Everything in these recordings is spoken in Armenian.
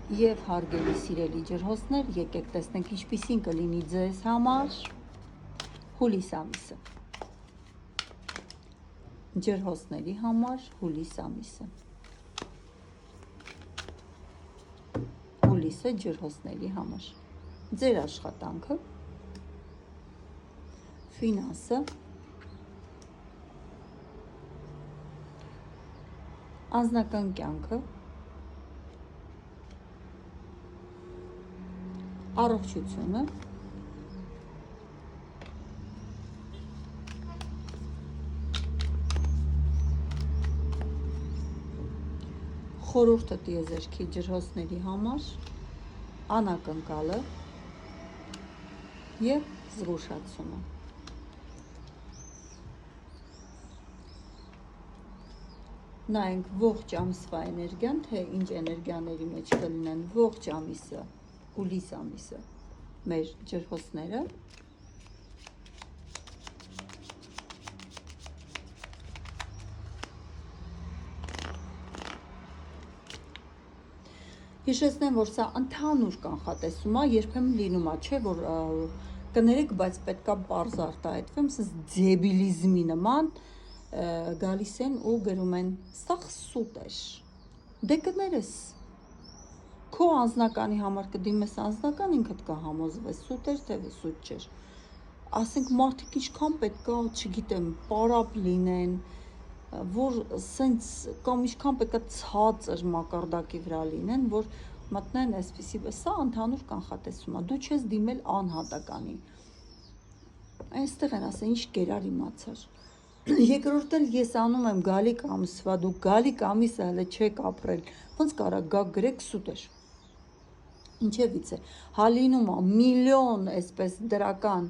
Եվ հարգելի սիրելի ջրհոսներ, եկեք տեսնենք ինչպիսին կլինի ձեզ համար հուլիս ամիսը։ Ջրհոսների համար հուլիս ամիսը։ Հուլիսը ջրհոսների համար։ Ձեր աշխատանքը, ֆինանսը, անձնական կյանքը, առողջությունը, խորհուրդը տիեզերքի ջրհոսների համար, անակնկալը և զգուշացումը։ Նայենք ողջ ամսվա էներգիան, թե ինչ էներգիաների մեջ կլինեն ողջ ամիսը, հուլիս ամիսը, մեր ջրհոսները։ Հիշեցնեմ, որ սա ընդհանուր կանխատեսում է, երբեմն լինում է, չէ, որ կներեք, բայց պետքա պարզ արտահայտվեմ, սենց դեբիլիզմի նման գալիս են ու գրում են, սա սուտ էր, դե կներես, քո անձնականի համար կդիմես անձնական, ինքդ կհամոզվես, սուտ էր, թե սուտ չէր, ասենք մարդիկ ինչքան պետքա, չգիտեմ, պարապ լինեն, որ սենց կամ ինչքան պետքա ցածր մակարդակի վրա լինեն, որ մտնեն այսպիսի, սա ընդհանուր կանխատեսում է, դու չես դիմել անհատականի, այնստեղ են ասեն, ինչ կերար իմացար, երկրորդ էլ ես անում եմ գալիք ամսվա, դու գալիք ամիսը հələ չեք ապրել, ոնց կարա գաք գրեք սուտ էր, ինչևից է, հա լինում է միլիոն այսպես դրական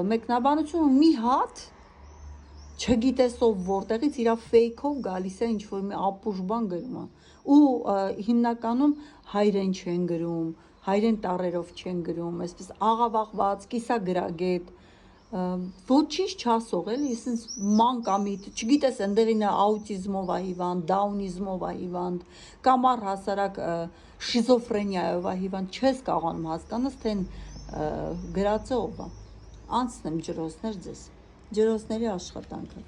մեկնաբանությունը մի հատ, չգիտես ով որտեղից իրա ֆեյքով գալիս է ինչ-որ մի ապուժ բան գրում է, ու հիմնականում հայրեն չեն գրում, հայրեն տառերով չեն գրում, այսպես աղավաղված, կիսագրագետ, ոչինչ չասող էլի, սենց մանկամիտ, չգիտես ընդեղին աուտիզմով է հիվանդ, դաունիզմով է հիվանդ, կամ առհասարակ շիզոֆրենիայով է հիվանդ, չես կարողանում հասկանաս, թե գրածը ով է, անցնեմ ջրհոսներ ձեզ, ջրհոսների աշխատանքը,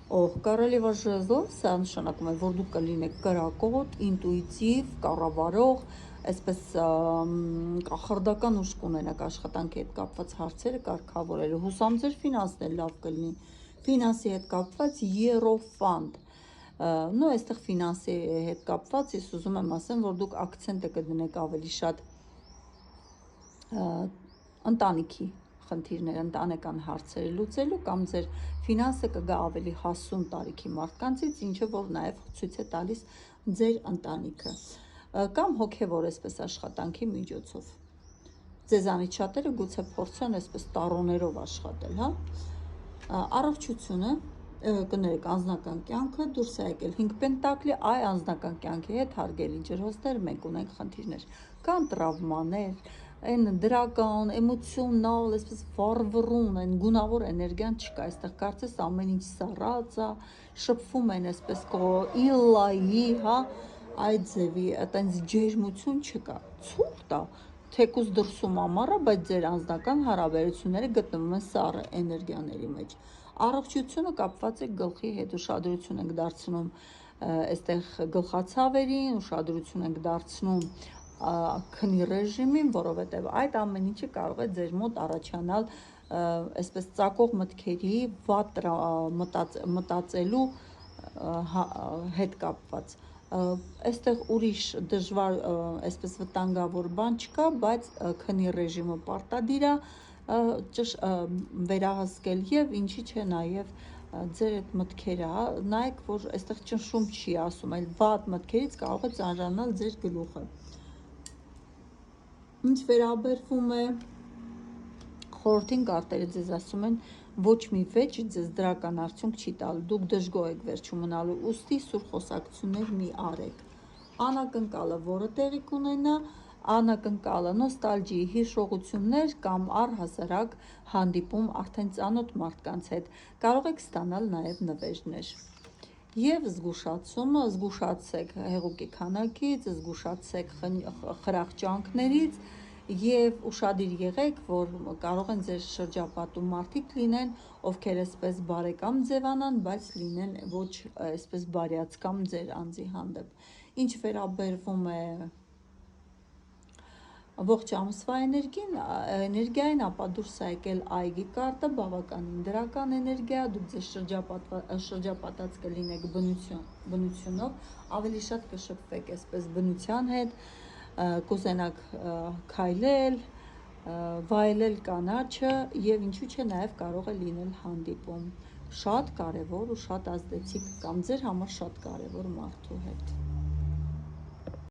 Կառոլևա ժեզլով, սա նշանակում է, որ դուք կլինեք կրակոտ, ինտուիտիվ, կառավարող, այսպես կախարդական ուժ կունենաք աշխատանքի հետ կապված հարցերը կարգավորելու, հուսամ ձեր ֆինանսն էլ լավ կլինի, ֆինանսի հետ կապված երոֆանտ, նո այստեղ ֆինանսի հետ կապված, ես ուզում եմ ասեմ, որ դուք ակցենտը կդնեք ավելի շատ ընտանիքի խնդիրներ, ընտանեկան հարցերը լուծելու կամ ձեր ֆինանսը կգա ավելի հասուն տարիքի մարդկանցից, ինչը որ նաև ցույց է տալիս ձեր ընտանիքը կամ հոգևոր այսպես աշխատանքի միջոցով։ Ձեզանից շատերը գուցե փորձեն այսպես տարոներով աշխատել, հա։ Առողջությունը, կներեք, անձնական կյանքը դուրս է եկել 5 պենտակլի, այ անձնական կյանքի հետ հարգելի ջրհոսներ մենք ունենք խնդիրներ, կան տրավմաներ, այն դրական, էմոցիոնալ, այսպես վառվռուն, այն գունավոր էներգիան չկա, այստեղ կարծես ամեն ինչ սառած է, շփվում են այսպես իլլայի, հա, այդ ձևի, այտենց ջերմություն չկա, ցուրտ է, թեկուզ դրսում ամառը, բայց ձեր անձնական հարաբերությունները գտնվում են սառը էներգիաների մեջ։ Առողջությունը կապված է գլխի հետ, ուշադրություն ենք դարձնում այստեղ գլխացավերին, ուշադրություն ենք դարձնում քնի ռեժիմին, որովհետև այդ ամեն ինչը կարող է ձեր մոտ առաջանալ այսպես ծակող մտքերի վատ մտածելու հետ կապված։ Այստեղ ուրիշ դժվար այսպես վտանգավոր բան չկա, բայց քնի ռեժիմը պարտադիր է վերահսկել եւ ինչի՞ չէ նաեւ ձեր այդ մտքերը, հա, նայեք, որ այստեղ ճնշում չի ասում, այլ վատ մտքերից կարող է ծանրանալ ձեր գլուխը։ Ինչ վերաբերվում է խորհրդին, կարտերը ձեզ ասում են, ոչ մի վեճ ձեզ դրական արդյունք չի տալու, դուք դժգոհ եք վերջում մնալու, ուստի սուր խոսակցություններ մի արեք։ Անակնկալը որը տեղի կունենա, անակնկալը նոստալջիի հիշողություններ կամ առհասարակ հանդիպում արդեն ծանոթ մարդկանց հետ, կարող եք ստանալ նաև նվերներ։ Եվ զգուշացեք հեղուկի քանակից, զգուշացեք խրախճանքներից եւ ուշադիր եղեք, որ կարող են ձեր շրջապատում մարդիկ լինեն, ովքեր այսպես բարեկամ ձևանան, բայց լինեն ոչ այսպես բարյացկամ ձեր անձի հանդեպ։ Ինչ վերաբերվում է ողջ ամսվա էներգիային, ապա դուրս է եկել այգի կարտը, բավականին դրական էներգիա, դուք ձեզ շրջապատած կլինեք բնությունով, ավելի շատ կշփվեք այսպես բնության հետ, կուզենաք քայլել, վայելել կանաչը եւ ինչու՞ չէ նաեւ կարող է լինել հանդիպում շատ կարևոր ու շատ ազդեցիկ կամ ձեր համար շատ կարևոր մարդու հետ։